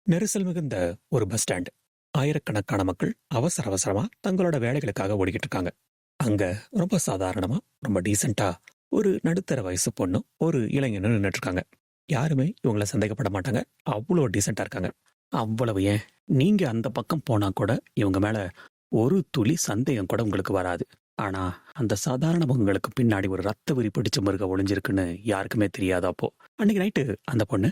நெரிசல் மிகுந்த ஒரு பஸ் ஸ்டாண்ட். ஆயிரக்கணக்கான மக்கள் அவசர அவசரமா தங்களோட வேலைகளுக்காக ஓடிக்கிட்டு இருக்காங்க. அங்க ரொம்ப சாதாரணமா, ரொம்ப டீசெண்டா ஒரு நடுத்தர வயசு பொண்ணும் ஒரு இளைஞனும் நின்னுட்டு இருக்காங்க. யாருமே இவங்கள சந்தேகப்பட மாட்டாங்க. அவ்வளோ டீசெண்டா இருக்காங்க. அவ்வளவு ஏன், நீங்க அந்த பக்கம் போனா கூட இவங்க மேல ஒரு துளி சந்தேகம் கூட உங்களுக்கு வராது. ஆனா அந்த சாதாரண முகங்களுக்கு பின்னாடி ஒரு ரத்த வெறி பிடிச்ச மிருகம் ஒளிஞ்சிருக்குன்னு யாருக்குமே தெரியாது. அப்போ அன்னைக்கு நைட்டு அந்த பொண்ணு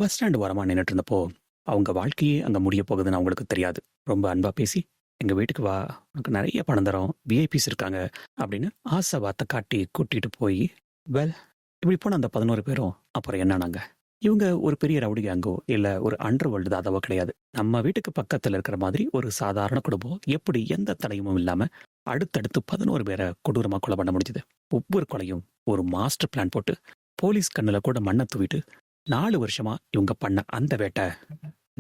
பஸ் ஸ்டாண்டு ஓரமா நின்னுட்டு இருந்தப்போ, அவங்க வாழ்க்கையே அங்க முடிய போகுதுன்னு அவங்களுக்கு தெரியாது. ரொம்ப அன்பா பேசி, எங்க வீட்டுக்கு வா, உனக்கு நிறைய பணம் தரோம், விஐபிஸ் இருக்காங்க அப்படின்னு ஆசை வார்த்தை காட்டி கூட்டிட்டு போய், வெல், இப்படி போன அந்த 11 பேரும் அப்புறம் என்னன்னாங்க, இவங்க ஒரு பெரிய ரவுடி கேங்கோ இல்ல ஒரு அண்டர் வேர்ல்டு தாதாவோ கிடையாது. நம்ம வீட்டுக்கு பக்கத்துல இருக்கிற மாதிரி ஒரு சாதாரண குடும்பம் எப்படி எந்த தடயமும் இல்லாம அடுத்தடுத்து 11 பேரை கொடூரமா கொலை பண்ண முடிஞ்சது. ஒவ்வொரு கொலையும் ஒரு மாஸ்டர் பிளான் போட்டு போலீஸ் கண்ணுல கூட மண்ணை தூவிட்டு 4 வருஷமா இவங்க பண்ண அந்த வேட்டை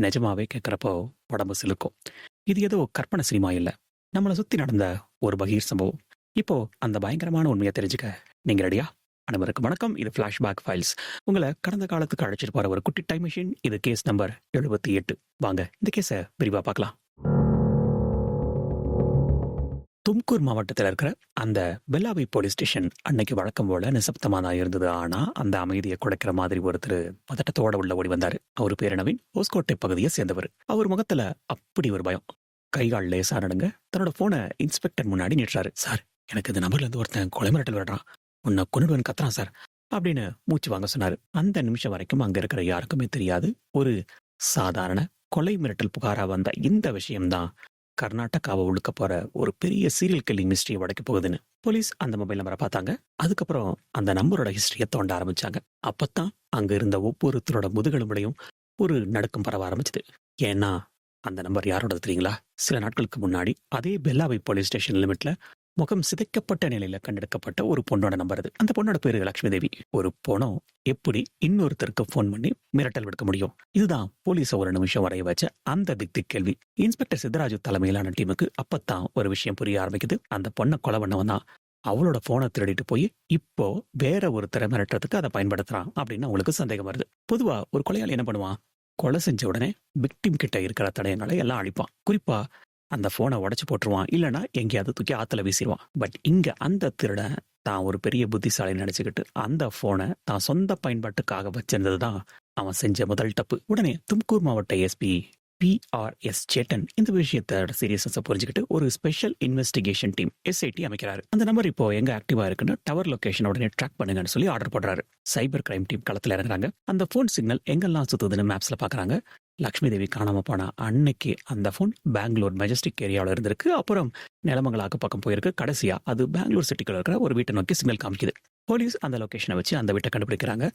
நிஜமாவே கேட்கிறப்போ உடம்பு சிலுக்கும். இது ஏதோ கற்பனை சினிமா இல்ல, நம்மளை சுத்தி நடந்த ஒரு பகீர் சம்பவம். இப்போ அந்த பயங்கரமான உண்மையை தெரிஞ்சுக்க நீங்க ரெடியா? அனைவருக்கும் வணக்கம். இது ஃபிளாஷ்பேக் ஃபைல்ஸ். உங்களை கடந்த காலத்துக்கு அழைச்சிட்டு போற ஒரு குட்டி டைம் மிஷின். இது கேஸ் நம்பர் 78. வாங்க இந்த கேஸை விரிவா பார்க்கலாம். தும்கூர் மாவட்டத்தில் இருக்கிற அந்த பெல்லாவி போலீஸ் ஸ்டேஷன் அன்னைக்கு வழக்கம் போல நிசப்தமா தான் இருந்தது. ஆனா அந்த அமைதியை குறைக்கிற மாதிரி ஒருத்தர் பதட்டத்தோட உள்ள ஓடி வந்தாரு. அவர் பேரு நவீன், ஹோஸ்கோட்டை பகுதியை சேர்ந்தவர். அவர் முகத்துல அப்படி ஒரு பயம், கைகால் லேசா நடுங்க. தன்னோட போனை இன்ஸ்பெக்டர் முன்னாடி நிற்றாரு. சார், எனக்கு இந்த நம்பர்ல இருந்து ஒருத்தன் கொலை மிரட்டல் விடுறான், உன்னை கொன்னுடுவேன்னு கத்துறான் சார் அப்படின்னு மூச்சு வாங்க சொன்னாரு. அந்த நிமிஷம் வரைக்கும் அங்க இருக்கிற யாருக்குமே தெரியாது, ஒரு சாதாரண கொலை மிரட்டல் புகாரா வந்த இந்த விஷயம்தான் கர்நாடகாவை உழுக்க போற ஒரு பெரிய சீரியல் கில்லிங் மிஸ்ட்ரியை உடைக்க போகுதுன்னு போலீஸ் அந்த மொபைல் நம்பரை பார்த்தாங்க. அதுக்கப்புறம் அந்த நம்பரோட ஹிஸ்டரியை தோண்ட ஆரம்பிச்சாங்க. அப்பத்தான் அங்க இருந்த ஒவ்வொருத்தரோட முதுகெலும்புலையும் ஒரு நடுக்கம் பரவ ஆரம்பிச்சது. ஏன்னா அந்த நம்பர் யாரோட தெரியுங்களா? சில நாட்களுக்கு முன்னாடி அதே பெல்லாவை போலீஸ் ஸ்டேஷன் லிமிட்ல முகம் சிதைக்கப்பட்ட நிலையில கண்டெடுக்கப்பட்ட ஒரு பொண்ணோட நம்பர் அது. அந்த பொண்ணோட பேரு லட்சுமி தேவி. ஒரு பொணம் எப்படி இன்னொருத்தருக்கு போன் பண்ணி மிரட்டல் விடுக்க முடியும்? இதுதான் போலீஸ் ஒரு நிமிஷம் வரைய வச்ச அந்த திக் கேள்வி. இன்ஸ்பெக்டர் சித்தராஜு தலைமையிலான டீமுக்கு அப்பத்தான் ஒரு விஷயம் புரிய ஆரம்பிக்குது. அந்த பொண்ணை கொலை பண்ணவன் தான் அவளோட போனை திருடிட்டு போய் இப்போ வேற ஒருத்தரை மிரட்டுறதுக்கு அதை பயன்படுத்துறான் அப்படின்னு அவங்களுக்கு சந்தேகம் வருது. பொதுவா ஒரு கொலையாளி என்ன பண்ணுவான்? கொலை செஞ்ச உடனே விக்டிம் கிட்ட இருக்கிற தடயங்களை எல்லாம் அழிப்பான். குறிப்பா அந்த போனை உடைச்சு போட்டுருவான், இல்லைன்னா எங்கேயாவது தூக்கி ஆத்துல வீசிடுவான். பட் இங்க அந்த திருடன் தான் ஒரு பெரிய புத்திசாலி நினைச்சுக்கிட்டு அந்த போனை தான் சொந்த பயன்பாட்டுக்காக வச்சிருந்ததுதான் அவன் செஞ்ச முதல் தப்பு. உடனே தும்கூர் மாவட்ட எஸ்பி PRS சேட்டன் இந்த விஷயத்தோட சீரியஸை புரிஞ்சுக்கிட்டு ஒரு ஸ்பெஷல் இன்வெஸ்டிகேஷன் டீம் SIT அமைக்கிறாரு. அந்த நம்பர் இப்போ எங்க ஆக்டிவா இருக்குன்னு டவர் லொகேஷன் உடனே ட்ராக் பண்ணுங்கன்னு சொல்லி ஆர்டர் போடுறாரு. சைபர் கிரைம் டீம் களத்துல இறங்குறாங்க. அந்த போன் சிக்னல் எங்கெல்லாம் சுத்துதுன்னு மேப்ஸ்ல பாக்குறாங்க. லக்ஷ்மி தேவி காணாம போனா அன்னைக்கு அந்த போன் பெங்களூர் மெஜஸ்டிக் ஏரியாவில் இருந்திருக்கு. அப்புறம் நிலமங்கலாக்கு பக்கம் போயிருக்கு. கடைசியா அது பெங்களூர் சிட்டிக்குள்ள இருக்கிற ஒரு வீட்டை நோக்கி சிக்னல் காமிக்குது. போலீஸ் அந்த லொகேஷனை வச்சு அந்த வீட்டை கண்டுபிடிக்கிறாங்க.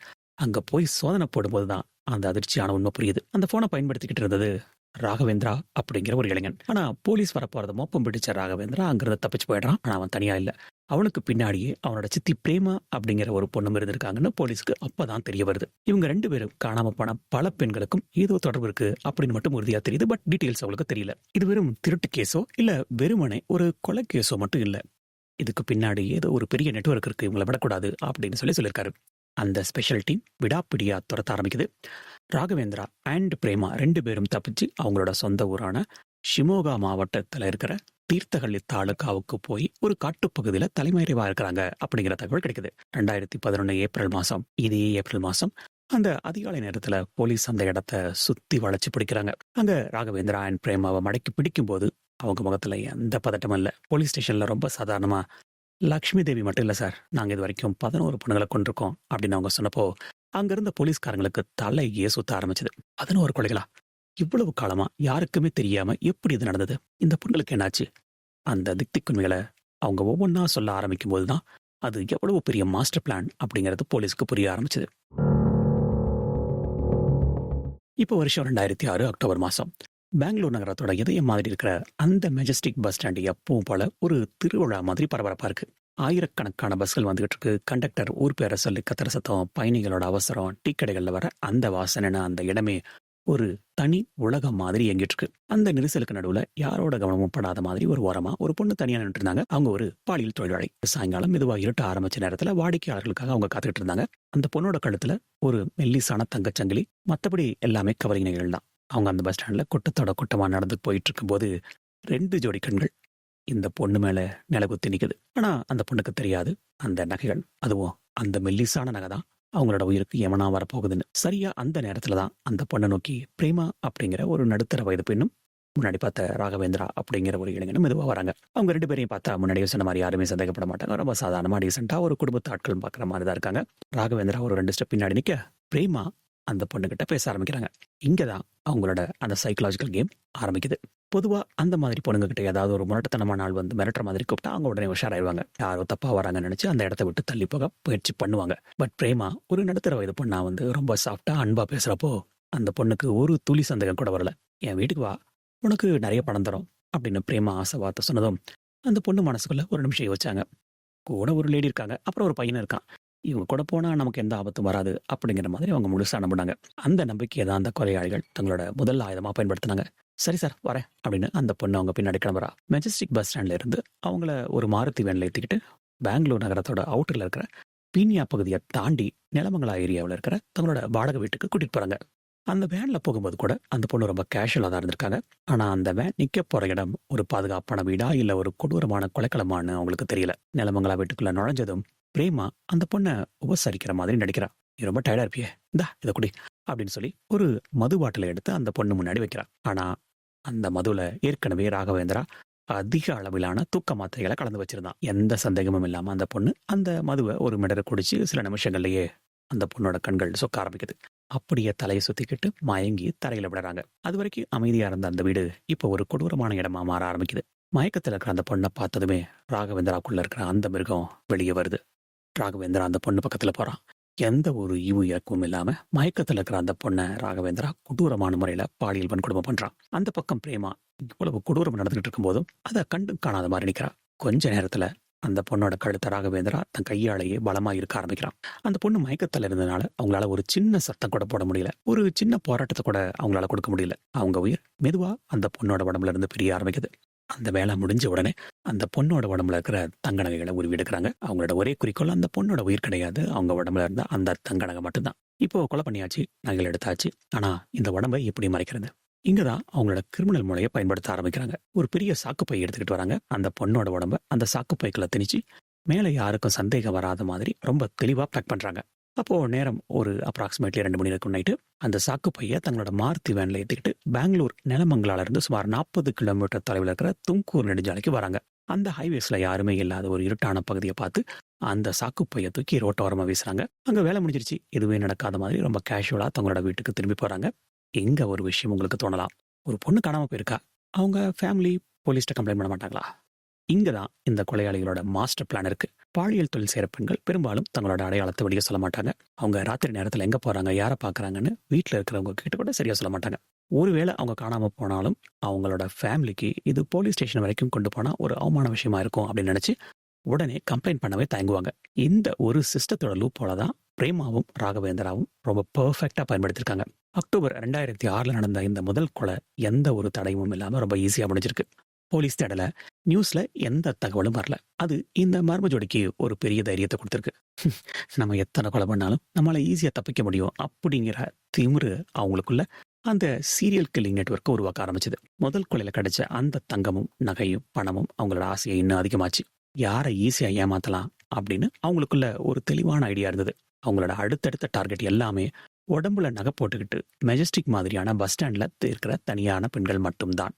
அங்க போய் சோதனை போடும்போதுதான் அந்த அதிர்ச்சியான உண்மை புரியுது. அந்த போனை பயன்படுத்திக்கிட்டு இருந்தது ராகவேந்திரா அப்படிங்கிற ஒரு இளைஞன். ஆனா போலீஸ் வரப்போறத மோப்பம் பிடிச்ச ராகவேந்திரா அங்கிருந்து தப்பிச்சு போயிடுறான். ஆனா அவன் தனியா இல்ல, அவனுக்கு பின்னாடியே அவனோட சித்தி பிரேமா அப்படிங்கிற ஒரு பொண்ணும் இருந்திருக்காங்கன்னு போலீஸ்க்கு அப்பதான் தெரிய வருது. இவங்க 2 பேரும் காணாம போன பல பெண்களுக்கும் ஏதோ தொடர்பு இருக்கு அப்படின்னு மட்டும் உறுதியா தெரியுது. பட் டீடைல்ஸ் அவங்களுக்கு தெரியல. இது வெறும் திருட்டு கேஸோ இல்ல வெறுமனே ஒரு கொலை கேஸோ மட்டும் இல்ல, இதுக்கு பின்னாடி ஏதோ ஒரு பெரிய நெட்வொர்க் இருக்கு, இவங்களை விடக்கூடாது அப்படின்னு சொல்லியிருக்காரு. அந்த ஸ்பெஷல் டீம் விடாப்பிடியா துரத்த ஆரம்பிக்குது. ராகவேந்திரா அண்ட் பிரேமா 2 பேரும் தப்பிச்சு அவங்களோட சொந்த ஊரான ஷிமோகா மாவட்டத்துல இருக்கிற தீர்த்தஹள்ளி தாலுகாவுக்கு போய் ஒரு காட்டுப்பகுதியில தலைமறைவா இருக்கிறாங்க அப்படிங்கிற தகவல் கிடைக்குது. 2011 ஏப்ரல் மாசம், இதே ஏப்ரல் மாசம் அந்த அதிகாலை நேரத்துல போலீஸ் அந்த இடத்தை சுத்தி வளைச்சு பிடிக்கிறாங்க. அங்க ராகவேந்திரா அண்ட் பிரேமாவை மடக்கி பிடிக்கும் போது அவங்க முகத்துல எந்த பதட்டமும் இல்ல. போலீஸ் ஸ்டேஷன்ல ரொம்ப சாதாரணமா, லக்ஷ்மி தேவி மட்டும் இல்ல சார், நாங்க இது வரைக்கும் 11 பொண்ணுங்களை கொண்டிருக்கோம் அப்படின்னு அவங்க சொன்னப்போ அங்க இருந்த போலீஸ்காரங்களுக்கு தலையே சுத்த ஆரம்பிச்சது. 11 கொலைகளா? இவ்வளவு காலமா யாருக்குமே தெரியாம எப்படி இது நடந்தது? இந்த பொண்ணுங்களுக்கு என்னாச்சு? அந்த திக்திக்குண்மைகளை அவங்க ஒவ்வொன்னா சொல்ல ஆரம்பிக்கும் போதுதான் அது எவ்வளவு பெரிய மாஸ்டர் பிளான் அப்படிங்கிறது போலீஸ்க்கு புரிய ஆரம்பிச்சது. இப்போ வருஷம் 2006 அக்டோபர் மாசம், பெங்களூர் நகரத்தோட இதயம் மாதிரி இருக்கிற அந்த மெஜஸ்டிக் பஸ் ஸ்டாண்டு எப்பவும் போல ஒரு திருவிழா மாதிரி பரபரப்பா இருக்கு. ஆயிரக்கணக்கான பஸ்கள் வந்துகிட்டு இருக்கு. கண்டக்டர் ஊர் பேரை சொல்லி கத்துற சத்தம், பயணிகளோட அவசரம், டீ கடைகள்ல வர அந்த வாசனைன்னு அந்த இடமே ஒரு தனி உலகம் மாதிரி இயங்கிட்டு இருக்கு. அந்த நெரிசலுக்கு நடுவுல யாரோட கவனமும் படாத மாதிரி ஒரு ஓரமா ஒரு பொண்ணு தனியா நின்று இருந்தாங்க. அவங்க ஒரு பாலியல் தொழிலாளி. சாயங்காலம் மெதுவா இருட்ட ஆரம்பிச்ச நேரத்துல வாடிக்கையாளர்களுக்காக அவங்க காத்துக்கிட்டு இருந்தாங்க. அந்த பொண்ணோட கழுத்துல ஒரு மெல்லிசான தங்கச்சங்கிலி, மத்தபடி எல்லாமே கவரிங் நகைகள் தான். அவங்க அந்த பஸ் ஸ்டாண்ட்ல கூட்டத்தோட கூட்டமா நடந்து போயிட்டு இருக்கும்போது 2 ஜோடி கண்கள் இந்த பொண்ணு மேல நிலகுத்தி நிக்குது. ஆனா அந்த பொண்ணுக்கு தெரியாது அந்த நகைகள், அதுவும் அந்த மெல்லிசான நகை தான் அவங்களோட உயிருக்கு எமனா வரப்போகுதுன்னு. சரியா அந்த நேரத்துல தான் அந்த பொண்ணை நோக்கி பிரேமா அப்படிங்கிற ஒரு நடுத்தர வயது பெண்ணும், முன்னாடி பார்த்த ராகவேந்திரா அப்படிங்கிற ஒரு இளைஞனும் மெதுவா வராங்க. அவங்க 2 பேரையும் பார்த்தா முன்னாடியே சொன்ன மாதிரி யாருமே சந்தேகப்பட மாட்டாங்க. ரொம்ப சாதாரணமா டீசெண்டா ஒரு குடும்பத்து ஆட்கள் பார்க்குற மாதிரி தான் இருக்காங்க. ராகவேந்திரா ஒரு 2 ஸ்டெப் பின்னாடி நிக்க, பிரேமா அந்த பொண்ணுகிட்ட பேச ஆரம்பிக்கிறாங்க. இங்கதான் அவங்களோட அந்த சைக்கலாஜிக்கல் கேம் ஆரம்பிக்குது. பொதுவா அந்த மாதிரி பொண்ணுங்க கிட்ட ஏதாவது ஒரு முரட்டுத்தனமான ஆள் வந்து மிரட்டுற மாதிரி கூப்பிட்டா அவங்க உடனே உஷாராயிருவாங்க. யாரோ தப்பா வராங்கன்னு நினைச்சு அந்த இடத்த விட்டு தள்ளி போக முயற்சி பண்ணுவாங்க. பட் பிரேமா ஒரு நடுத்தர வயது பொண்ணா வந்து ரொம்ப சாஃப்டா அன்பா பேசுறப்போ அந்த பொண்ணுக்கு ஒரு துளி சந்தேகம் கூட வரல. என் வீட்டுக்கு வா, உனக்கு நிறைய பணம் தரும் அப்படின்னு பிரேமா ஆசை வார்த்தை சொன்னதும் அந்த பொண்ணு மனசுக்குள்ள ஒரு நிமிஷம் யோசிச்சாங்க. கூட ஒரு லேடி இருக்காங்க, அப்புறம் ஒரு பையன் இருக்கான். இவங்க கூட போனா நமக்கு எந்த ஆபத்தும் வராது அப்படிங்கிற மாதிரி அவங்க முழுசா நம்பினாங்க. அந்த நம்பிக்கையை தான் அந்த கொலையாளிகள் தங்களோட முதல் ஆயுதமா பயன்படுத்தினாங்க. சரி சார், வரேன் அப்படின்னு அந்த பொண்ணு அவங்க பின்னாடி கிளம்புறா. மெஜஸ்டிக் பஸ் ஸ்டாண்ட்ல இருந்து அவங்கள ஒரு மாருதி வேன்ல ஏத்திக்கிட்டு பெங்களூர் நகரத்தோட அவுட்டர்ல இருக்கிற பீனியா பகுதியை தாண்டி நிலமங்கலா ஏரியாவில் இருக்கிற தங்களோட வாடகை வீட்டுக்கு கூட்டிட்டு போறாங்க. அந்த வேன்ல போகும்போது கூட அந்த பொண்ணு ரொம்ப கேஷுவலா தான் இருந்திருக்காங்க. ஆனா அந்த வேன் நிக்க போற இடம் ஒரு பாதுகாப்பான வீடா இல்ல ஒரு கொடூரமான கொலைக்களமான்னு அவங்களுக்கு தெரியல. நிலமங்கலா வீட்டுக்குள்ள நுழைஞ்சதும் பிரேமா அந்த பொண்ணை உபசரிக்கிற மாதிரி நடிக்கிறா. நீ ரொம்ப டயர்டா இருப்பியே, இந்தா இதை குடி அப்படின்னு சொல்லி ஒரு மது பாட்டிலை எடுத்து அந்த பொண்ணு முன்னாடி வைக்கிறா. ஆனா அந்த மதுல ஏற்கனவே ராகவேந்திரா அதிக அளவிலான தூக்க மாத்திரைகளை கலந்து வச்சிருந்தான். எந்த சந்தேகமும் இல்லாம அந்த பொண்ணு அந்த மதுவை ஒரு மிடரை குடிச்சு சில நிமிஷங்கள்லயே அந்த பொண்ணோட கண்கள் சொக்க ஆரம்பிக்குது. அப்படியே தலையை சுத்திக்கிட்டு மயங்கி தரையில விடுறாங்க. அது வரைக்கும் அமைதியா இருந்த அந்த வீடு இப்போ ஒரு கொடூரமான இடமா மாற ஆரம்பிக்குது. மயக்கத்துல இருக்கிற அந்த பொண்ணை பார்த்ததுமே ராகவேந்திராக்குள்ள இருக்கிற அந்த மிருகம் வெளியே வருது. ராகவேந்திரா அந்த பொண்ணு பக்கத்துல போறான். எந்த ஒரு ஈவு இறக்கமும் இல்லாம மயக்கத்துல இருக்கிற அந்த பொண்ணை ராகவேந்திரா கொடூரமான முறையில பாலியல் வன்கொடுமை பண்றான். அந்த பக்கம் பிரேமா இவ்வளவு கொடூரம் நடந்துகிட்டு இருக்கும் போதும் அதை கண்டு காணாத மாதிரி நிக்கிறா. கொஞ்ச நேரத்துல அந்த பொண்ணோட கழுத்தை ராகவேந்திரா தன் கையாலேயே பலமா இருக்க ஆரம்பிக்கிறான். அந்த பொண்ணு மயக்கத்துல இருந்ததுனால அவங்களால ஒரு சின்ன சத்தம் கூட போட முடியல. ஒரு சின்ன போராட்டத்தை கூட அவங்களால கொடுக்க முடியல. அவங்க உயிர் மெதுவா அந்த பொண்ணோட உடம்புல இருந்து பிரிய ஆரம்பிக்குது. அந்த வேலை முடிஞ்ச உடனே அந்த பொண்ணோட உடம்புல இருக்கிற தங்க நகைகளை உருவி எடுக்கிறாங்க. அவங்களோட ஒரே குறிக்கோள் அந்த பொண்ணோட உயிர் கிடையாது, அவங்க உடம்புல இருந்த அந்த தங்க நகை மட்டும்தான். இப்போ கொலை பண்ணியாச்சு, நகைகள் எடுத்தாச்சு. ஆனா இந்த உடம்பை எப்படி மறைக்கிறது? இங்கதான் அவங்களோட கிரிமினல் மூளையை பயன்படுத்த ஆரம்பிக்கிறாங்க. ஒரு பெரிய சாக்குப்பை எடுத்துக்கிட்டு வராங்க. அந்த பொண்ணோட உடம்ப அந்த சாக்குப்பைக்குள்ள திணிச்சு மேல யாருக்கும் சந்தேகம் வராத மாதிரி ரொம்ப தெளிவா பேக் பண்றாங்க. அப்போ நேரம் ஒரு அப்ராக்சிமேட்லி 2 மணி இருக்கும் நைட்டு. அந்த சாக்குப்பையை தங்களோட மாருதி வேன்ல ஏத்திக்கிட்டு பெங்களூர் நிலமங்கலால இருந்து சுமார் 40 கிலோமீட்டர் தொலைவில் இருக்கிற தும்கூர் நெடுஞ்சாலைக்கு வராங்க. அந்த ஹைவேஸ்ல யாருமே இல்லாத ஒரு இருட்டான பகுதியை பார்த்து அந்த சாக்குப்பையை தூக்கி ரோட்டோரமா வீசுறாங்க. அங்க வேலை முடிஞ்சிருச்சு, எதுவுமே நடக்காத மாதிரி ரொம்ப கேஷுவலா தங்களோட வீட்டுக்கு திரும்பி போறாங்க. எங்க ஒரு விஷயம் உங்களுக்கு தோணலாம், ஒரு பொண்ணு காணாம போயிருக்கா, அவங்க ஃபேமிலி போலீஸ்ட கம்ப்ளைண்ட் பண்ண மாட்டாங்களா? இங்கதான் இந்த கொலையாளிகளோட மாஸ்டர் பிளான் இருக்கு. பாலியல் தொழில் செய்யற பெண்கள் பெரும்பாலும் தங்களோட அடையாளத்தை வெளியே சொல்ல மாட்டாங்க. அவங்க ராத்திரி நேரத்துல எங்க போறாங்க, யாரை பாக்குறாங்கன்னு வீட்டுல இருக்கிறவங்க கிட்ட கூட சரியா சொல்ல மாட்டாங்க. ஒருவேளை அவங்க காணாம போனாலும் அவங்களோட ஃபேமிலிக்கு இது போலீஸ் ஸ்டேஷன் வரைக்கும் கொண்டு போனா ஒரு அவமான விஷயமா இருக்கும் அப்படின்னு நினைச்சு உடனே கம்ப்ளைண்ட் பண்ணவே தயங்குவாங்க. இந்த ஒரு சிஸ்டத்தோட லூப்போல தான் பிரேமாவும் ராகவேந்திராவும் ரொம்ப பெர்ஃபெக்டா பயன்படுத்திருக்காங்க. அக்டோபர் 2006 நடந்த இந்த முதல் கொலை எந்த ஒரு தடயமும் இல்லாம ரொம்ப ஈஸியா முடிஞ்சிருக்கு. போலீஸ் தேடல, நியூஸ்ல எந்த தகவலும் வரல. அது இந்த மர்ம ஜோடிக்கு ஒரு பெரிய தைரியத்தை கொடுத்திருக்கு. நம்ம எத்தனை கொலை பண்ணாலும் நம்மளால ஈஸியா தப்பிக்க முடியும் அப்படிங்கிற திமிரு அவங்களுக்குள்ள அந்த சீரியல் கில்லிங் நெட்வொர்க்கை உருவாக்க ஆரம்பிச்சது. முதல் கொலையில கிடைச்ச அந்த தங்கமும் நகையும் பணமும் அவங்களோட ஆசையை இன்னும் அதிகமாச்சு. யாரை ஈஸியா ஏமாத்தலாம் அப்படின்னு அவங்களுக்குள்ள ஒரு தெளிவான ஐடியா இருந்தது. அவங்களோட அடுத்தடுத்த டார்கெட் எல்லாமே உடம்புல நகை போட்டுக்கிட்டு மெஜஸ்டிக் மாதிரியான பஸ் ஸ்டாண்ட்ல இருக்கிற தனியான பெண்கள் மட்டும்தான்.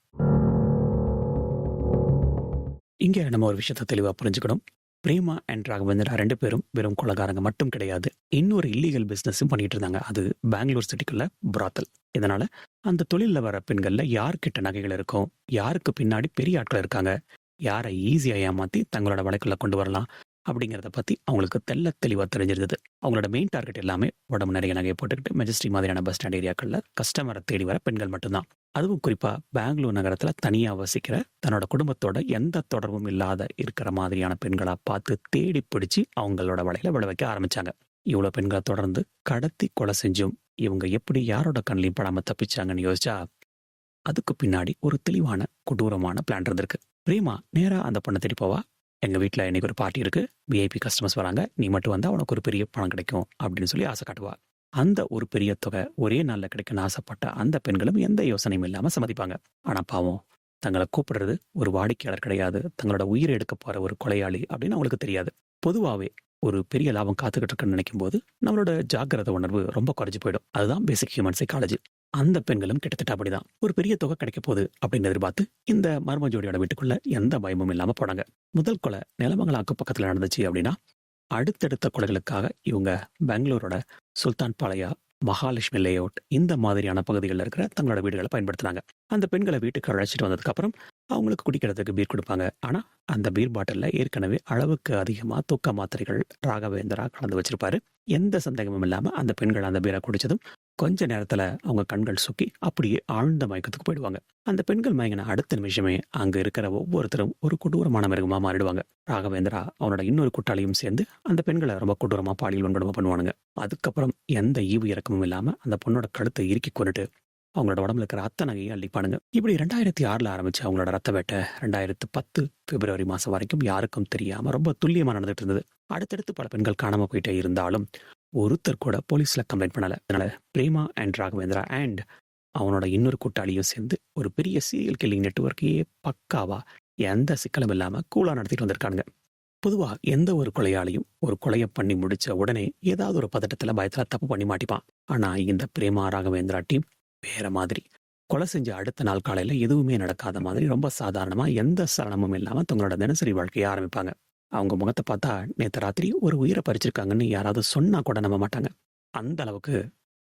இங்க நம்ம ஒரு விஷயத்த தெளிவா புரிஞ்சுக்கணும். பிரேமா அண்ட் ராகவேந்திரா 2 பேரும் வெறும் கொலைகாரங்க மட்டும் கிடையாது, இன்னொரு இல்லீகல் பிசினஸும் பண்ணிட்டு இருந்தாங்க. அது பெங்களூர் சிட்டிக்குள்ள பிராத்தல். இதனால அந்த தொழில வர பெண்கள்ல யார்கிட்ட நகைகள் இருக்கும், யாருக்கு பின்னாடி பெரிய ஆட்கள் இருக்காங்க, யாரை ஈஸியா ஏமாத்தி தங்களோட வலைக்குள்ள கொண்டு வரலாம் அப்படிங்கிறத பத்தி அவங்களுக்கு தெளிவா தெரிஞ்சிருந்தது. அவங்களோட மெயின் டார்கெட் எல்லாமே உடம்பு நிறைய நகையை போட்டுக்கிட்டு மெஜஸ்டிக் மாதிரியான பஸ் ஸ்டாண்ட் ஏரியாக்கள்ல கஸ்டமரை தேடி வர பெண்கள் மட்டும்தான். அதுவும் குறிப்பா பெங்களூர் நகரத்துல தனியா வசிக்கிற தன்னோட குடும்பத்தோட எந்த தொடர்பும் இல்லாத இருக்கிற மாதிரியான பெண்களா பார்த்து தேடி பிடிச்சு அவங்களோட வலையில விழ வைக்க ஆரம்பிச்சாங்க. இவ்வளவு பெண்களை தொடர்ந்து கடத்தி கொலை செஞ்சும் இவங்க எப்படி யாரோட கண்ணிலையும் படாம தப்பிச்சாங்கன்னு யோசிச்சா அதுக்கு பின்னாடி ஒரு தெளிவான கொடூரமான பிளான் இருந்திருக்கு. பிரேமா நேரா அந்த பொண்ணை தேடி போவா. எங்க வீட்டுல இன்னைக்கு ஒரு பார்ட்டி இருக்கு, விஐபி கஸ்டமர்ஸ் வராங்க, நீ மட்டும் வந்தா உனக்கு ஒரு பெரிய பணம் கிடைக்கும் அப்படின்னு சொல்லி ஆசை காட்டுவா. அந்த ஒரு பெரிய தொகை ஒரே நாள்ல கிடைக்கணும்னு ஆசைப்பட்ட அந்த பெண்களும் எந்த யோசனையும் இல்லாம சம்மதிப்பாங்க. ஆனா பாவம், தங்கள கூப்பிடுறது ஒரு வாடிக்கையாளர் கிடையாது, தங்களோட உயிரை எடுக்க போற ஒரு கொலையாளி அப்படின்னு அவங்களுக்கு தெரியாது. பொதுவாவே ஒரு பெரிய லாபம் காத்துக்கிட்டு இருக்குன்னு நினைக்கும்போது நம்மளோட ஜாக்கிரதை உணர்வு ரொம்ப குறைஞ்சு போயிடும். அதுதான் பேசிக் ஹியூமன் சைக்காலஜி. அந்த பெண்களும் கிட்டத்தட்ட அப்படிதான். ஒரு பெரிய தொகை கிடைக்க போகுது அப்படின்னு எதிர்பார்த்து இந்த மர்ம ஜோடியோட வீட்டுக்குள்ள எந்த பயமும் இல்லாம போனாங்க. முதல் கொலை நிலமங்கலாக்கு பக்கத்துல நடந்துச்சு அப்படின்னா, அடுத்தடுத்த கொலைகளுக்காக இவங்க பெங்களூரோட சுல்தான் பாளையா, மகாலட்சுமி லேஅவுட் இந்த மாதிரியான பகுதிகளில் இருக்கிற தங்களோட வீடுகளை பயன்படுத்தினாங்க. அந்த பெண்களை வீட்டுக்கு அழைச்சிட்டு வந்ததுக்கு அப்புறம் அவங்களுக்கு குடிக்கிறதுக்கு பீர் கொடுப்பாங்க. ஆனா அந்த பீர் பாட்டில்ல ஏற்கனவே அளவுக்கு அதிகமா தூக்க மாத்திரைகள் ராகவேந்திரா கலந்து வச்சிருப்பாரு. எந்த சந்தேகமும் இல்லாம அந்த பெண்கள் அந்த பீரை குடிச்சதும் கொஞ்ச நேரத்துல அவங்க கண்கள் சொக்கி அப்படியே ஆழ்ந்த மயக்கத்துக்கு போயிடுவாங்க. அந்த பெண்கள் மயங்கின அடுத்த நிமிஷமே அங்க இருக்கிற ஒவ்வொருத்தரும் ஒரு கொடூரமான மிருகமா மாறிடுவாங்க. ராகவேந்திரா அவனோட இன்னொரு கூட்டாளியும் சேர்ந்து அந்த பெண்களை ரொம்ப கொடூரமா பாலியல் வன்கொடுமை பண்ணுவானுங்க. அதுக்கப்புறம் எந்த ஈவு இறக்கமும் இல்லாம அந்த பொண்ணோட கழுத்தை இறுக்கி கொண்டுட்டு அவங்களோட உடம்புல இருக்கிற ரத்த நகையை அள்ளிப்பானுங்க. இப்படி 2006 ஆரம்பிச்சு அவங்களோட ரத்த வேட்டை 2010 பிப்ரவரி மாசம் வரைக்கும் யாருக்கும் தெரியாம ரொம்ப துல்லியமா நடந்துட்டு இருந்தது. அடுத்தடுத்து பல பெண்கள் காணாம போயிட்டே இருந்தாலும் ஒருத்தர் கூட போலீஸ்ல கம்ப்ளைண்ட் பண்ணல. அதனால பிரேமா அண்ட் ராகவேந்திரா அண்ட் அவனோட இன்னொரு கூட்டாளியும் சேர்ந்து ஒரு பெரிய சீரியல் கில்லிங் நெட்வொர்க்கையே பக்காவா எந்த சிக்கலும் இல்லாம கூலா நடத்திட்டு வந்திருக்காங்க. பொதுவா எந்த ஒரு கொலையாளியும் ஒரு கொலையை பண்ணி முடிச்ச உடனே ஏதாவது ஒரு பதட்டத்துல பயத்துல தப்பு பண்ணி மாட்டிப்பான். ஆனா இந்த பிரேமா ராகவேந்திரா டீம் வேற மாதிரி. கொலை செஞ்ச அடுத்த நாள் காலையில எதுவுமே நடக்காத மாதிரி ரொம்ப சாதாரணமா எந்த சலனமும் இல்லாம தங்களோட தினசரி வாழ்க்கையை ஆரம்பிப்பாங்க. அவங்க முகத்தை பார்த்தா நேத்து ராத்திரி ஒரு உயிரை பறிச்சிருக்காங்கன்னு யாராவது சொன்னா கூட நம்ப மாட்டாங்க. அந்த அளவுக்கு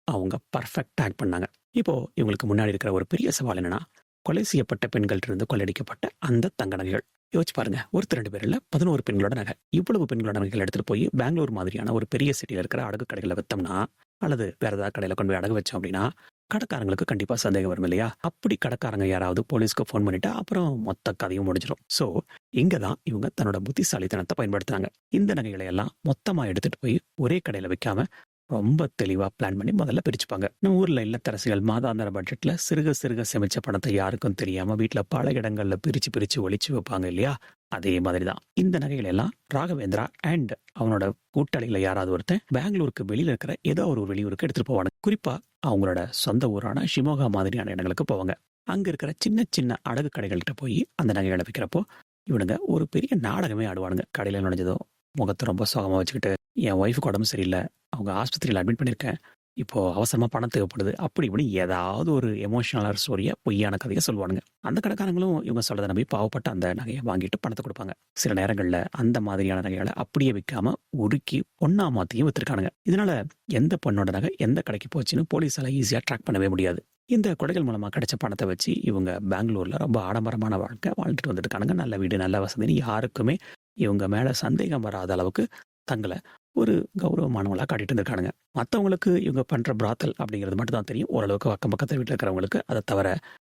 அவங்க பர்ஃபெக்டா ஆக்ட் பண்ணாங்க. இப்போ இவங்களுக்கு முன்னாடி இருக்கிற ஒரு பெரிய சவால் என்னன்னா, கொலை செய்யப்பட்ட பெண்கள் இருந்து கொள்ளையடிக்கப்பட்ட அந்த தங்க நகைகள். யோசிச்சு பாருங்க, ஒருத்தர் 2 பேர் இல்ல 11 பெண்களோட நகை. இவ்வளவு பெண்களோட நகைகள் எடுத்துட்டு போய் பெங்களூர் மாதிரியான ஒரு பெரிய சிட்டியில இருக்கிற அடகு கடைகளை வித்தோம்னா, அல்லது வேற ஏதாவது கடையில கொண்டு போய் அடகு வச்சோம் அப்படின்னா கடைக்காரங்களுக்கு கண்டிப்பா சந்தேகம் வரும் இல்லையா? அப்படி கடைக்காரங்க யாராவது போலீஸ்க்கு போன் பண்ணிட்டா அப்புறம் மொத்த கதையும் முடிஞ்சிடும். சோ இங்கதான் இவங்க தன்னோட புத்திசாலித்தனத்தை பயன்படுத்துறாங்க. இந்த நகைகளை எல்லாம் மொத்தமா எடுத்துட்டு போய் ஒரே கடையில வைக்காம ரொம்ப தெளிவா பிளான் பண்ணி முதல்ல பிரிச்சுப்பாங்க. நம்ம ஊர்ல இல்லத்தரசிகள் மாதாந்திர பட்ஜெட்ல சிறுக சிறுக சேமிச்ச பணத்தை யாருக்கும் தெரியாம வீட்டுல பல இடங்கள்ல பிரிச்சு பிரிச்சு ஒளிச்சு வைப்பாங்க இல்லையா? அதே மாதிரிதான் இந்த நகைகள் எல்லாம் ராகவேந்திரா அண்ட் அவனோட கூட்டாளிகளை யாராவது ஒருத்தன் பெங்களூருக்கு வெளியில இருக்கிற ஏதோ ஒரு வெளியூருக்கு எடுத்துட்டு போவாங்க. குறிப்பா அவங்களோட சொந்த ஊரான ஷிமோகா மாதிரியான இடங்களுக்கு போவாங்க. அங்க இருக்கிற சின்ன சின்ன அடகு கடைகள்கிட்ட போய் அந்த நகைகளை விற்கிறப்போ இவனுங்க ஒரு பெரிய நாடகமே ஆடுவானுங்க. கடையில நுழைஞ்சதோ முகத்தை ரொம்ப சோகமா வச்சுக்கிட்டு, என் ஒய்ஃபுக்கு உடம்பு சரியில்லை, அவங்க ஆஸ்பத்திரியில் அட்மிட் பண்ணியிருக்கேன், இப்போ அவசரமா பணம் தேவைப்படுது, அப்படி இப்படி ஏதாவது ஒரு எமோஷனலான ஸ்டோரியை பொய்யான கதையை சொல்லுவானுங்க. அந்த கடைக்காரங்களும் இவங்க சொல்றதை நம்பி பாவப்பட்ட அந்த நகையை வாங்கிட்டு பணத்தை கொடுப்பாங்க. சில நேரங்கள்ல அந்த மாதிரியான நகைகளை அப்படியே விற்காம உருக்கி பொண்ணா மாத்தியும் வித்திருக்கானுங்க. இதனால எந்த பொண்ணோட நகை எந்த கடைக்கு போச்சுன்னு போலீஸால ஈஸியா ட்ராக் பண்ணவே முடியாது. இந்த கொடைகள் மூலமா கிடைச்ச பணத்தை வச்சு இவங்க பெங்களூர்ல ரொம்ப ஆடம்பரமான வாழ்க்கை வாழ்ந்துட்டு வந்துட்டு நல்ல வீடு நல்ல வசதின்னு யாருக்குமே இவங்க மேல சந்தேகம் வராத அளவுக்கு தங்களை ஒரு கௌரவமானவங்களா காட்டிட்டு இருக்கானுங்க. மற்றவங்களுக்கு இவங்க பண்ற பிராத்தல் அப்படிங்கிறது மட்டும் தான் தெரியும். ஓரளவுக்கு அக்கம் பக்கத்து வீட்டில் இருக்கிறவங்களுக்கு. அதை தவிர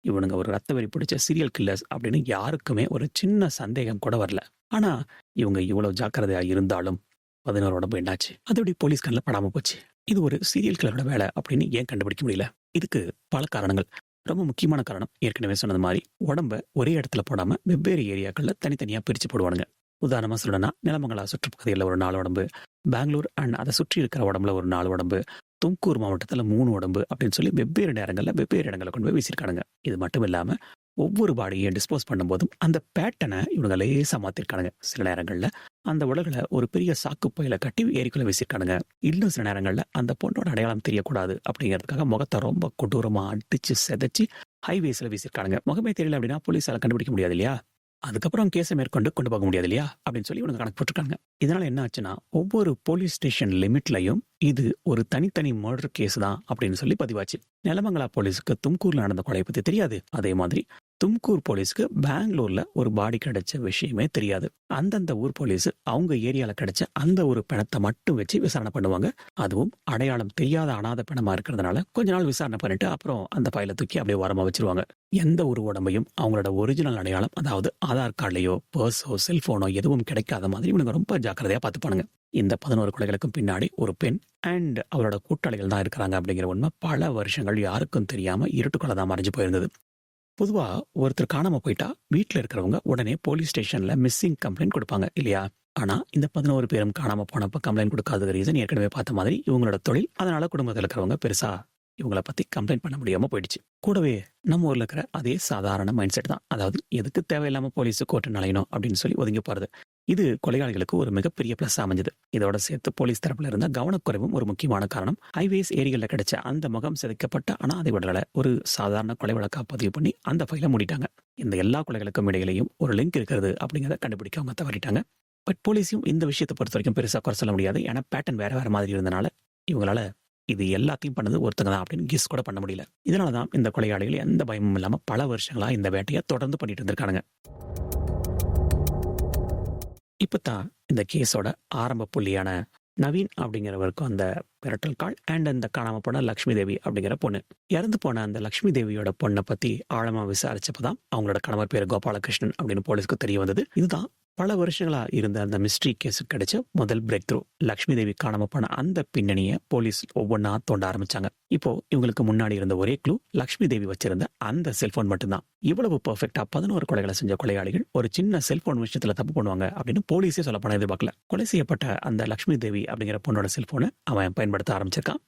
இவனுங்க ஒரு ரத்த வெறி பிடிச்ச சீரியல் கில்லர்ஸ் அப்படின்னு யாருக்குமே ஒரு சின்ன சந்தேகம் கூட வரல. ஆனா இவங்க இவ்வளவு ஜாக்கிரதையா இருந்தாலும் 11 உடம்பு என்னாச்சு? அதோட போலீஸ் கண்ணில் படாம போச்சு. இது ஒரு சீரியல் கில்லரோட வேலை அப்படின்னு ஏன் கண்டுபிடிக்க முடியல? இதுக்கு பல காரணங்கள். ரொம்ப முக்கியமான காரணம் ஏற்கனவே சொன்னது மாதிரி உடம்ப ஒரே இடத்துல போடாம வெவ்வேறு ஏரியாக்கள்ல தனித்தனியா பிரிச்சு போடுவானுங்க. உதாரணமா சொல்லணும்னா, நிலமங்கலா சுற்றுப்பகுதியில் ஒரு 4 உடம்பு, பெங்களூர் அண்ட் அதை சுற்றி இருக்கிற உடம்புல ஒரு 4 உடம்பு, தும்கூர் மாவட்டத்துல 3 உடம்பு அப்படின்னு சொல்லி வெவ்வேறு நேரங்கள்ல வெவ்வேறு இடங்களை கொண்டு போய் வீசிருக்கானுங்க. இது மட்டும் இல்லாம ஒவ்வொரு பாடியை டிஸ்போஸ் பண்ணும்போதும் அந்த பேட்டனை இவங்க லேசா மாத்திருக்கானுங்க. சில நேரங்கள்ல அந்த உலகளை ஒரு பெரிய சாக்கு பையில கட்டி ஏரிக்குள்ள வீசிருக்கானுங்க. இன்னும் சில நேரங்கள்ல அந்த பொண்ணோட அடையாளம் தெரியக்கூடாது அப்படிங்கிறதுக்காக முகத்தை ரொம்ப கொடூரமா அடிச்சு செதைச்சு ஹைவேஸ்ல வீசிருக்கானுங்க. முகமே தெரியல அப்படின்னா போலீஸால கண்டுபிடிக்க முடியாது இல்லையா? அதுக்கப்புறம் கேஸை மேற்கொண்டு கொண்டு போக முடியாது இல்லையா அப்படின்னு சொல்லி இவங்க கணக்கு போட்டிருக்காங்க. இதனால என்ன ஆச்சுன்னா, ஒவ்வொரு போலீஸ் ஸ்டேஷன் லிமிட்லையும் இது ஒரு தனித்தனி மர்டர் கேஸ் தான் அப்படின்னு சொல்லி பதிவாச்சு. நிலமங்கலா போலீஸுக்கு தும்கூர்ல நடந்த கொலையை பத்தி தெரியாது. அதே மாதிரி தும்கூர் போலீஸ்க்கு பெங்களூர்ல ஒரு பாடி கிடைச்ச விஷயமே தெரியாது. அந்தந்த ஊர் போலீஸ் அவங்க ஏரியால கிடைச்ச அந்த ஒரு பிணத்தை மட்டும் வச்சு விசாரணை பண்ணுவாங்க. அதுவும் அடையாளம் தெரியாத அனாதை பிணமா இருக்கிறதுனால கொஞ்ச நாள் விசாரணை பண்ணிட்டு அப்புறம் அந்த பையில தூக்கி அப்படியே ஓரமா வச்சிருவாங்க. எந்த ஒரு உடம்பையும் அவங்களோட ஒரிஜினல் அடையாளம், அதாவது ஆதார் கார்டுலயோ பர்ஸோ செல்போனோ எதுவும் கிடைக்காத மாதிரி இவனுங்க ரொம்ப ஜாக்கிரதையா பார்த்துப்பானுங்க. இந்த 11 கொலைகளுக்கும் பின்னாடி ஒரு பெண் அண்ட் அவரோட கூட்டாளிகள் தான் இருக்கிறாங்க அப்படிங்கிற உண்மை பல வருஷங்கள் யாருக்கும் தெரியாம இருட்டுக்குள்ள தான் மறைஞ்சு போயிருந்தது. பொதுவா ஒருத்தர் காணாம போயிட்டா வீட்டுல இருக்கிறவங்க உடனே போலீஸ் ஸ்டேஷன்ல மிஸ்ஸிங் கம்ப்ளைண்ட் கொடுப்பாங்க இல்லையா? ஆனா இந்த 11 பேரும் காணாம போனப்ப கம்ப்ளைண்ட் கொடுக்காத ரீசன் ஏற்கனவே பார்த்த மாதிரி இவங்களோட தொழில். அதனால குடும்பத்தில் இருக்கிறவங்க பெருசா இவங்கள பத்தி கம்ப்ளைண்ட் பண்ண முடியாம போயிடுச்சு. கூடவே நம்ம ஊர்ல இருக்கிற அதே சாதாரண மைண்ட் செட் தான். அதாவது எதுக்கு தேவையில்லாம போலீஸ் கோர்ட்டு நுழையணும் அப்படின்னு சொல்லி ஒதுங்கி போறது. இது கொலையாளிகளுக்கு ஒரு மிகப்பெரிய பிளஸ் அமைஞ்சது. இதோட சேர்த்து போலீஸ் தரப்புல இருந்த கவனக்குறைவும் ஒரு முக்கியமான காரணம். ஹைவேஸ் ஏரிகளில் கிடைச்ச அந்த முகம் சிதைக்கப்பட்ட அனாதை உடலை ஒரு சாதாரண கொலை வழக்கா பதிவு பண்ணி அந்த ஃபைலை மூடிட்டாங்க. இந்த எல்லா கொலைகளுக்கும் இடையிலையும் ஒரு லிங்க் இருக்கிறது அப்படிங்கிறத கண்டுபிடிக்க அவங்க தவறிட்டாங்க. பட் போலீஸையும் இந்த விஷயத்தை பொறுத்த வரைக்கும் பெருசா குறை சொல்ல முடியாது. ஏன்னா பேட்டர்ன் வேற வேற மாதிரி இருந்தனால இவங்களால இது எல்லாத்தையும் பண்ணது ஒருத்தங்க தான் அப்படின்னு கெஸ் கூட பண்ண முடியல. இதனாலதான் இந்த கொலையாளிகள் எந்த பயமும் இல்லாம பல வருஷங்களா இந்த வேட்டையை தொடர்ந்து பண்ணிட்டு இருந்திருக்கானுங்க. இப்பதான் இந்த கேஸோட ஆரம்ப புள்ளியான நவீன் அப்படிங்கிறவருக்கு அந்த மிரட்டல் கால் அண்ட் அந்த காணாம போன லக்ஷ்மி தேவி அப்படிங்கிற பொண்ணு. இறந்து போன அந்த லக்ஷ்மி தேவியோட பொண்ணை பத்தி ஆழமா விசாரிச்சப்பதான் அவங்களோட கணவர் பேர் கோபாலகிருஷ்ணன் அப்படின்னு போலீஸ்க்கு தெரிய வந்தது. இதுதான் பல வருஷங்களா இருந்த அந்த மிஸ்ட்ரி கேஸுக்கு கிடைச்ச முதல் பிரேக் த்ரூ. லக்ஷ்மி தேவி காணாம போன அந்த பின்னணியை போலீஸ் ஒவ்வொன்றா தோண்ட ஆரம்பிச்சாங்க. இப்போ இவங்களுக்கு முன்னாடி இருந்த ஒரே க்ளூ லக்ஷ்மி தேவி வச்சிருந்த அந்த செல்போன் மட்டும்தான். இவ்வளவு பெர்ஃபெக்டா 11 கொலைகளை செஞ்ச கொலையாளிகள் ஒரு சின்ன செல்போன் விஷயத்துல தப்பு பண்ணுவாங்க அப்படின்னு போலீஸே சொல்ல போன எதிர்பார்க்கல. கொலை செய்யப்பட்ட அந்த லக்ஷ்மி தேவி அப்படிங்கிற பொண்ணோட செல்போனை அவன் பயன்படுத்த ஆரம்பிச்சிருக்கான்.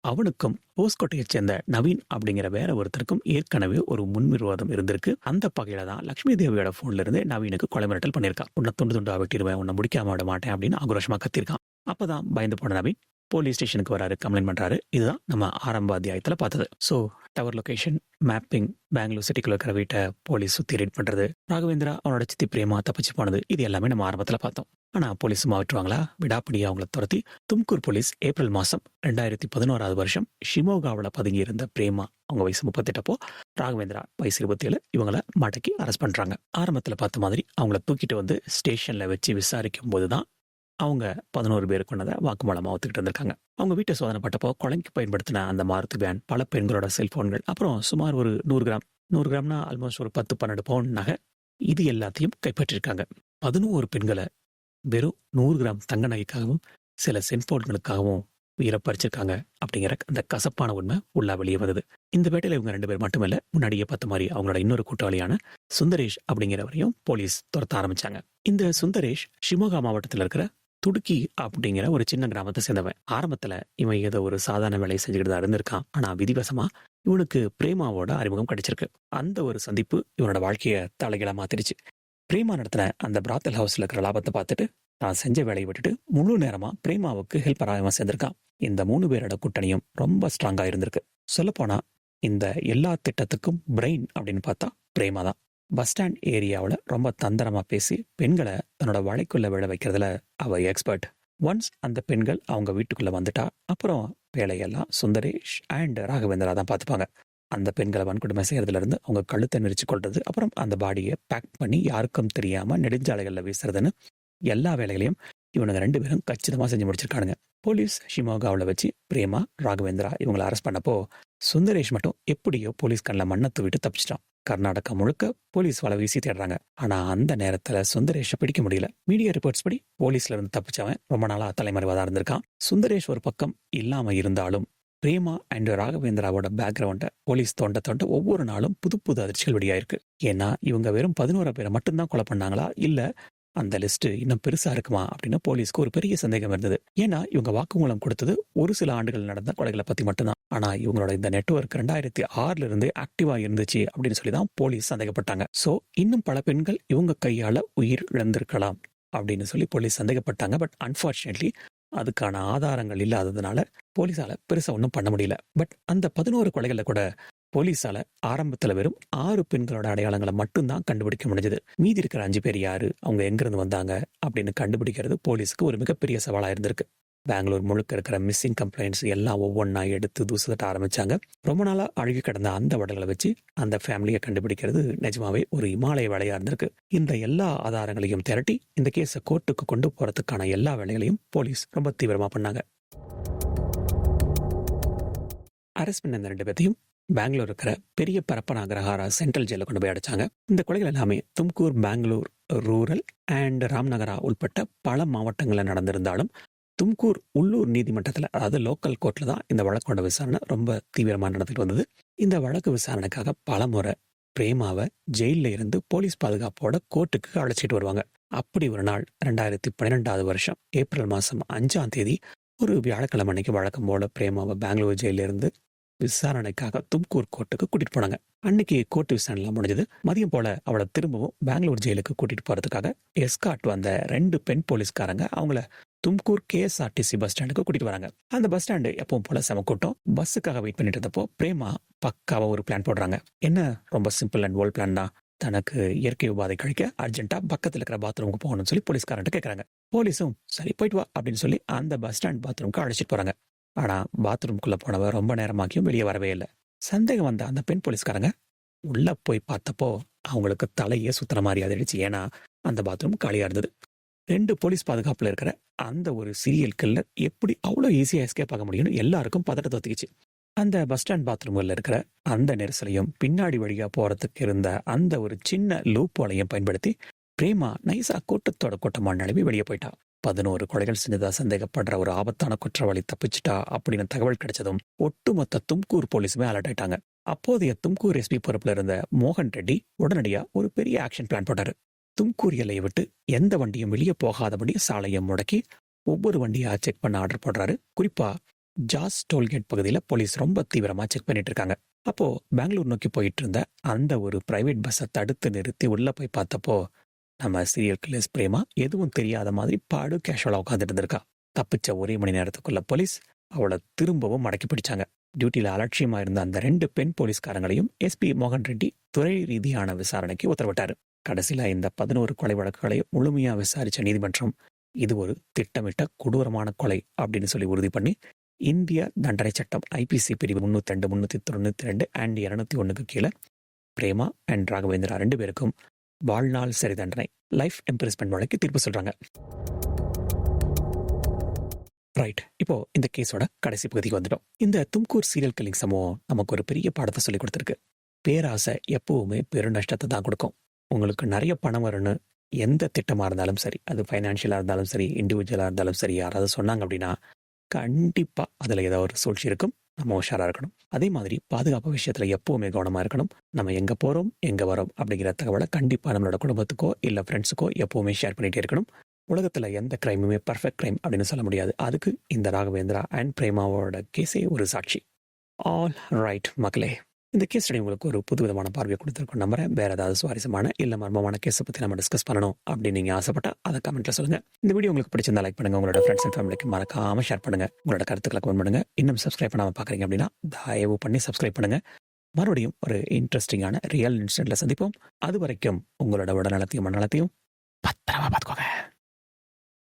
அவனுக்கும் போஸ்கோட்டையைச் சேர்ந்த நவீன் அப்படிங்கிற வேற ஒருத்தருக்கும் ஏற்கனவே ஒரு முன்விரோதம் இருந்திருக்கு. அந்த பகையில தான் லக்ஷ்மி தேவியோட போன்ல இருந்து நவீனுக்கு கொலை மிரட்டல் பண்ணியிருக்கான். உன்னை துண்டு துண்டா வெட்டிடுவேன், உன்னை முடிக்காம விட மாட்டேன் அப்படின்னு ஆக்ரோஷமா கத்திருக்கான். அப்பதான் பயந்து போன நவீன் போலீஸ் ஸ்டேஷனுக்கு வராரு, கம்ப்ளைண்ட் பண்றாரு. இதுதான் நம்ம ஆரம்ப அத்தியாயத்துல பார்த்தது. So tower location mapping, Bangalore சிட்டிக்குள்ள இருக்கிற வீட்டை போலீஸ் சுத்தி ரீட் பண்றது, ராகவேந்திரா அவனோட சித்தி பிரேமா தப்பிச்சு போனது, இது எல்லாமே நம்ம ஆரம்பத்துல பார்த்தோம். ஆனா போலீஸ் சும்மா விட்டுருவாங்களா? விடாப்பிடியா அவங்கள துரத்தி தும்கூர் போலீஸ் ஏப்ரல் மாசம் 2011 ஷிமோகாவில் பதுங்கி இருந்த பிரேமா, அவங்க வயசு 38, ராகவேந்திரா வயசு 27, இவங்களை மடக்கி அரெஸ்ட் பண்றாங்க. ஆரம்பத்துல பார்த்த மாதிரி அவங்கள தூக்கிட்டு வந்து ஸ்டேஷன்ல வச்சு விசாரிக்கும் போதுதான் அவங்க 11 பேர் கொண்டதை வாக்குமூலமா ஒத்துக்கிட்டு இருந்திருக்காங்க. அவங்க வீட்டை சோதனைப்பட்டப்போ கொலைக்கு பயன்படுத்தின அந்த மாருதி வேன், பல பெண்களோட செல்போன்கள், அப்புறம் சுமார் ஒரு 100 கிராம்னா ஆல்மோஸ்ட் ஒரு 10-12 பவுண்ட் நகை, இது எல்லாத்தையும் கைப்பற்றிருக்காங்க. 11 பெண்களை வெறும் 100 கிராம் தங்க நகைக்காகவும் சில செல்போன்களுக்காகவும் உயிரை பறிச்சிருக்காங்க அப்படிங்கிற அந்த கசப்பான உண்மை உள்ளா வெளியே வந்தது. இந்த வேட்டையில இவங்க 2 பேர் மட்டுமல்ல, முன்னாடியே பார்த்த மாதிரி அவங்களோட இன்னொரு கூட்டாளியான சுந்தரேஷ் அப்படிங்கிறவரையும் போலீஸ் துரத்த ஆரம்பிச்சாங்க. இந்த சுந்தரேஷ் ஷிமோகா மாவட்டத்தில் இருக்கிற துடுக்கி அப்படிங்கிற ஒரு சின்ன கிராமத்தை சேர்ந்தவன். ஆரம்பத்துல இவன் ஏதோ ஒரு சாதாரண வேலையை செஞ்சுக்கிட்டு தான் இருந்திருக்கான். ஆனா விதிவசமா இவனுக்கு பிரேமாவோட அறிமுகம் கிடைச்சிருக்கு. அந்த ஒரு சந்திப்பு இவனோட வாழ்க்கையை தலைகீழா மாத்திருச்சு. பிரேமா நடத்தின அந்த பிராத்தல் ஹவுஸ்ல இருக்கிற லாபத்தை பார்த்துட்டு தான் செஞ்ச வேலையை விட்டுட்டு முழு நேரமா பிரேமாவுக்கு ஹெல்ப்பராக சேர்ந்திருக்கான். இந்த 3 பேரோட கூட்டணியும் ரொம்ப ஸ்ட்ராங்கா இருந்திருக்கு. சொல்லப்போனா இந்த எல்லா திட்டத்துக்கும் பிரெயின் அப்படின்னு பார்த்தா பிரேமா தான். பஸ் ஸ்டாண்ட் ஏரியாவில் ரொம்ப தந்திரமா பேசி பெண்களை தன்னோட வலைக்குள்ள விழ வைக்கிறதுல அவ எக்ஸ்பர்ட். ஒன்ஸ் அந்த பெண்கள் அவங்க வீட்டுக்குள்ள வந்துட்டா அப்புறம் வேலையெல்லாம் சுந்தரேஷ் அண்ட் ராகவேந்திரா தான் பார்த்துப்பாங்க. அந்த பெண்களை வன்கொடுமை செய்யறதுல இருந்து அவங்க கழுத்தை நெரிச்சு கொள்றது, அப்புறம் அந்த பாடியை பேக் பண்ணி யாருக்கும் தெரியாம நெடுஞ்சாலைகள்ல வீசுறதுன்னு எல்லா வேலைகளையும் இவனுங்க 2 பேரும் கச்சிதமா செஞ்சு முடிச்சிருக்கானுங்க. போலீஸ் ஷிமோகாவில் வச்சு பிரேமா, ராகவேந்திரா இவங்களை அரெஸ்ட் பண்ணப்போ சுந்தரேஷ் மட்டும் எப்படியோ போலீஸ் கண்ணில் மண்ணை தூவிட்டு தப்பிச்சிட்டான். கர்நாடகா முழுக்க போலீஸ் வலை வீசி தேடுறாங்க. ஆனா அந்த நேரத்துல சுந்தரேஷை பிடிக்க முடியல. மீடியா ரிப்போர்ட்ஸ் படி போலீஸ்ல இருந்து தப்பிச்சவன் ரொம்ப நாளா தலைமறைவாதான் இருந்திருக்கான். சுந்தரேஷ் ஒரு பக்கம் இல்லாம இருந்தாலும் பிரேமா அண்ட் ராகவேந்திராவோட பேக்ரவுண்டை போலீஸ் தோண்ட ஒவ்வொரு நாளும் புது புது அதிர்ச்சிகள் வெளியாயிருக்கு. ஏன்னா இவங்க வெறும் 11 பேரை மட்டும்தான் கொலை பண்ணாங்களா, இல்ல அந்த லிஸ்ட் இன்னும் பெருசா இருக்குமா அப்படின்னு போலீஸ்க்கு ஒரு பெரிய சந்தேகம் இருந்தது. ஏன்னா இவங்க வாக்குமூலம் கொடுத்தது ஒரு சில ஆண்டுகள் நடந்த கொலைகளை பத்தி மட்டும்தான். ஆனா இவங்களோட இந்த நெட்வொர்க் 2006 இருந்து ஆக்டிவா இருந்துச்சு அப்படின்னு சொல்லிதான் போலீஸ் சந்தேகப்பட்டாங்க. சோ இன்னும் பல பெண்கள் இவங்க கையால உயிர் இழந்திருக்கலாம் அப்படின்னு சொல்லி போலீஸ் சந்தேகப்பட்டாங்க. பட் அன்பார்ச்சுனேட்லி அதுக்கான ஆதாரங்கள் இல்லாததுனால போலீஸால பெருசா ஒன்றும் பண்ண முடியல. பட் அந்த 11 கொலைகளை கூட போலீஸால ஆரம்பத்துல வெறும் 6 பெண்களோட அடையாளங்களை மட்டும்தான் கண்டுபிடிக்க முடிஞ்சது. மீதி இருக்கிற 5 பேர் யாரு, அவங்க எங்கிருந்து வந்தாங்க அப்படின்னு கண்டுபிடிக்கிறது போலீஸுக்கு ஒரு மிகப்பெரிய சவாலா இருந்திருக்கு. பெங்களூர் முழுக்க இருக்கிற மிஸ்ஸிங் கம்ப்ளைண்ட்ஸ் எல்லாம் ஒவ்வொன்றா எடுத்து தூசத்தட்ட ஆரம்பிச்சாங்க. ரொம்ப நாளா அழுகி கிடந்த அந்த உடல்களை வச்சு அந்த ஃபேமிலியை கண்டுபிடிக்கிறது நிஜமாவே ஒரு இமாலய வேலையா இருந்திருக்கு. இந்த எல்லா ஆதாரங்களையும் திரட்டி இந்த கேஸை கோர்ட்டுக்கு கொண்டு போறதுக்கான எல்லா வேலைகளையும் போலீஸ் ரொம்ப தீவிரமா பண்ணாங்க. அரெஸ்ட் பண்ண இந்த 2 பேர்த்தையும் பெங்களூர் இருக்கிற பெரிய பரப்பன அக்ரஹாரா சென்ட்ரல் ஜெயில கொண்டு போய் அடைச்சாங்க. இந்த கொலைகள் எல்லாமே தும்கூர், பெங்களூர் ரூரல் அண்ட் ராம்நகரா உள்பட்ட பல மாவட்டங்களில் நடந்திருந்தாலும் தும்கூர் உள்ளூர் நீதிமன்றத்தில், அதாவது லோக்கல் கோர்ட்ல தான் இந்த வழக்கோட விசாரணை ரொம்ப தீவிரமாக நடந்துட்டு வந்தது. இந்த வழக்கு விசாரணைக்காக பல முறை பிரேமாவை ஜெயில இருந்து போலீஸ் பாதுகாப்போட கோர்ட்டுக்கு அழைச்சிட்டு வருவாங்க. அப்படி ஒரு நாள் 2012 வருஷம் ஏப்ரல் மாசம் 5ஆம் தேதி ஒரு வியாழக்கிழமை அன்னைக்கு வழக்கம் போல பிரேமாவை பெங்களூர் ஜெயில இருந்து விசாரணைக்காக தும்கூர் கோர்ட்டுக்கு கூட்டிட்டு போனாங்க. அன்னைக்கு கோர்ட்டு விசாரணை முடிஞ்சது. மதியம் போல அவளை திரும்பவும் பெங்களூர் ஜெயிலுக்கு கூட்டிட்டு போறதுக்காக எஸ்கார்ட் வந்த 2 பெண் போலீஸ்காரங்க அவங்கள தும்கூர் KSRTC பஸ் ஸ்டாண்டுக்கு கூட்டிட்டு வராங்க. அந்த பஸ் ஸ்டாண்டு எப்பவும் போல செம கூட்டம். பஸ்ஸுக்காக வெயிட் பண்ணிட்டு இருந்தப்போ பிரேமா பக்காவா ஒரு பிளான் போடுறாங்க. என்ன, ரொம்ப சிம்பிள் அண்ட் ஓல்ட் பிளான் தான். தனக்கு இயற்கை உபாதை கழிக்க அர்ஜென்ட்டா பக்கத்துல இருக்கிற பாத்ரூமுக்கு போகணும்னு சொல்லி போலீஸ்காரன்ட்டு கேட்கறாங்க. போலீஸும் சரி போயிட்டு வா அப்படின்னு சொல்லி அந்த பஸ் ஸ்டாண்ட் பாத்ரூமுக்கு அழைச்சிட்டு போறாங்க. ஆனா பாத்ரூம்குள்ள போனவ ரொம்ப நேரமாக்கியும் வெளியே வரவே இல்லை. சந்தேகம் வந்த அந்த பெண் போலீஸ்காரங்க உள்ள போய் பார்த்தப்போ அவங்களுக்கு தலையே சுத்தன மாதிரி ஆயிடுச்சு. ஏன்னா அந்த பாத்ரூம் காலியா இருந்தது. 2 போலீஸ் பாதுகாப்புல இருக்கிற அந்த ஒரு சீரியல் கில்லர் எப்படி அவ்வளோ ஈஸியா எஸ்கேப் ஆக முடியும்னு எல்லாருக்கும் பதட்டத்தை ஒத்துக்கிச்சு. அந்த பஸ் ஸ்டாண்ட் பாத்ரூம்ல இருக்கிற அந்த நெரிசலையும் பின்னாடி வழியா போறதுக்கு இருந்த அந்த ஒரு சின்ன லூப் வலையும் பயன்படுத்தி பிரேமா நைசா கூட்டத்தோட கூட்டமா நழுவி வெளியே போயிட்டா. 11 கொலைகள் செஞ்சதா சந்தேகப்படுற ஒரு ஆபத்தான குற்றவாளி தப்பிச்சிட்டா அப்படின்னு தகவல் கிடைச்சதும் ஒட்டுமொத்த தும்கூர் போலீஸுமே அலர்ட் ஆயிட்டாங்க. அப்போதைய தும்கூர் SP பொறுப்புல இருந்த மோகன் ரெட்டி உடனடியா ஒரு பெரிய ஆக்ஷன் பிளான் போட்டாரு. தும்கூர் எல்லையை விட்டு எந்த வண்டியும் வெளியே போகாதபடி சாலையை முடக்கி ஒவ்வொரு வண்டியா செக் பண்ண ஆர்டர் போடுறாரு. குறிப்பா ஜாஸ் டோல்கேட் பகுதியில் போலீஸ் ரொம்ப தீவிரமா செக் பண்ணிட்டு இருக்காங்க. அப்போ பெங்களூர் நோக்கி போயிட்டு இருந்த அந்த ஒரு பிரைவேட் பஸ்ஸை தடுத்து நிறுத்தி உள்ள போய் பார்த்தப்போ நம்ம சீரியல் கில்லர்ஸ் பிரேமா எதுவும் தெரியாத மாதிரி பாடு கேஷுவலா உட்காந்துட்டு இருந்திருக்கா. தப்பிச்ச 1 மணி நேரத்துக்குள்ள போலீஸ் அவளை திரும்பவும் மடக்கி பிடிச்சாங்க. டியூட்டியில அலட்சியமா இருந்த அந்த 2 பெண் போலீஸ்காரங்களையும் SP மோகன் ரெட்டி துறை ரீதியான விசாரணைக்கு உத்தரவிட்டாரு. கடைசியில இந்த 11 கொலை வழக்குகளை முழுமையா விசாரிச்ச நீதிமன்றம் இது ஒரு திட்டமிட்ட கொடூரமான கொலை அப்படின்னு சொல்லி உறுதி பண்ணி இந்திய தண்டனை சட்டம் IPC பிரிவு 302, 392 அண்ட் 201க்கு கீழே பிரேமா அண்ட் ராகவேந்திரா 2 பேருக்கும் வாழ்நாள் சிறை தண்டனை, லைஃப் இம்ப்ரிஸ்மெண்ட் வழக்கு தீர்ப்பு சொல்றாங்க. ரைட், இப்போ இந்த கேஸோட கடைசி பகுதிக்கு வந்துட்டோம். இந்த தும்கூர் சீரியல் கில்லிங் சம்பவம் நமக்கு ஒரு பெரிய பாடத்தை சொல்லி கொடுத்துருக்கு. பேராசை எப்பவுமே பெருநஷ்டத்தை தான் கொடுக்கும். உங்களுக்கு நிறைய பணம் வரும்னு எந்த திட்டமா இருந்தாலும் சரி, அது ஃபைனான்ஷியலா இருந்தாலும் சரி, இண்டிவிஜுவலா இருந்தாலும் சரி, யாராவது சொன்னாங்க அப்படின்னா கண்டிப்பா அதுல ஏதாவது ஒரு சூழ்ச்சி இருக்கும். நம்ம உஷாரா இருக்கணும். அதே மாதிரி பாதுகாப்பு விஷயத்துல எப்பவுமே கவனமா இருக்கணும். நம்ம எங்க போறோம் எங்க வரோம் அப்படிங்கிற தகவலை கண்டிப்பா நம்மளோட குடும்பத்துக்கோ இல்ல ஃப்ரெண்ட்ஸுக்கோ எப்பவுமே ஷேர் பண்ணிட்டே இருக்கணும். உலகத்துல எந்த கிரைமுமே பர்ஃபெக்ட் கிரைம் அப்படின்னு சொல்ல முடியாது. அதுக்கு இந்த ராகவேந்திரா அண்ட் பிரேமாவோட கேஸே ஒரு சாட்சி. ஆல் ரைட் மக்களே, இந்த கேஸ் ஸ்டடி உங்களுக்கு ஒரு புதுவிதமான பார்வையை கொடுத்துருக்கோம் நம்புறேன். வேற ஏதாவது சுவாரஸ்யமான இல்ல மர்மமான கேஸை பத்தி நம்ம டிஸ்கஸ் பண்ணணும் அப்படின்னு நீங்க ஆசைப்பட்டா அதை கமெண்ட்ல சொல்லுங்க. இந்த வீடியோ உங்களுக்கு பிடிச்சிருந்தா லைக் பண்ணுங்க, உங்களோட ஃப்ரெண்ட்ஸ் அண்ட் ஃபேமிலிக்கு மறக்காம ஷேர் பண்ணுங்க, உங்களோட கருத்துக்களை கமெண்ட் பண்ணுங்க. இன்னும் சப்ஸ்கிரைப் பண்ணாம பாக்குறீங்க அப்படின்னா தயவு பண்ணி சப்ஸ்கிரைப் பண்ணுங்க. மறுபடியும் ஒரு இன்ட்ரெஸ்டிங்கான ரியல் இன்சிடென்ட்ல சந்திப்போம். அது வரைக்கும் உங்களோட உடல்நலத்தையும் மனநலத்தையும் பத்திரமா பார்த்துக்கோங்க.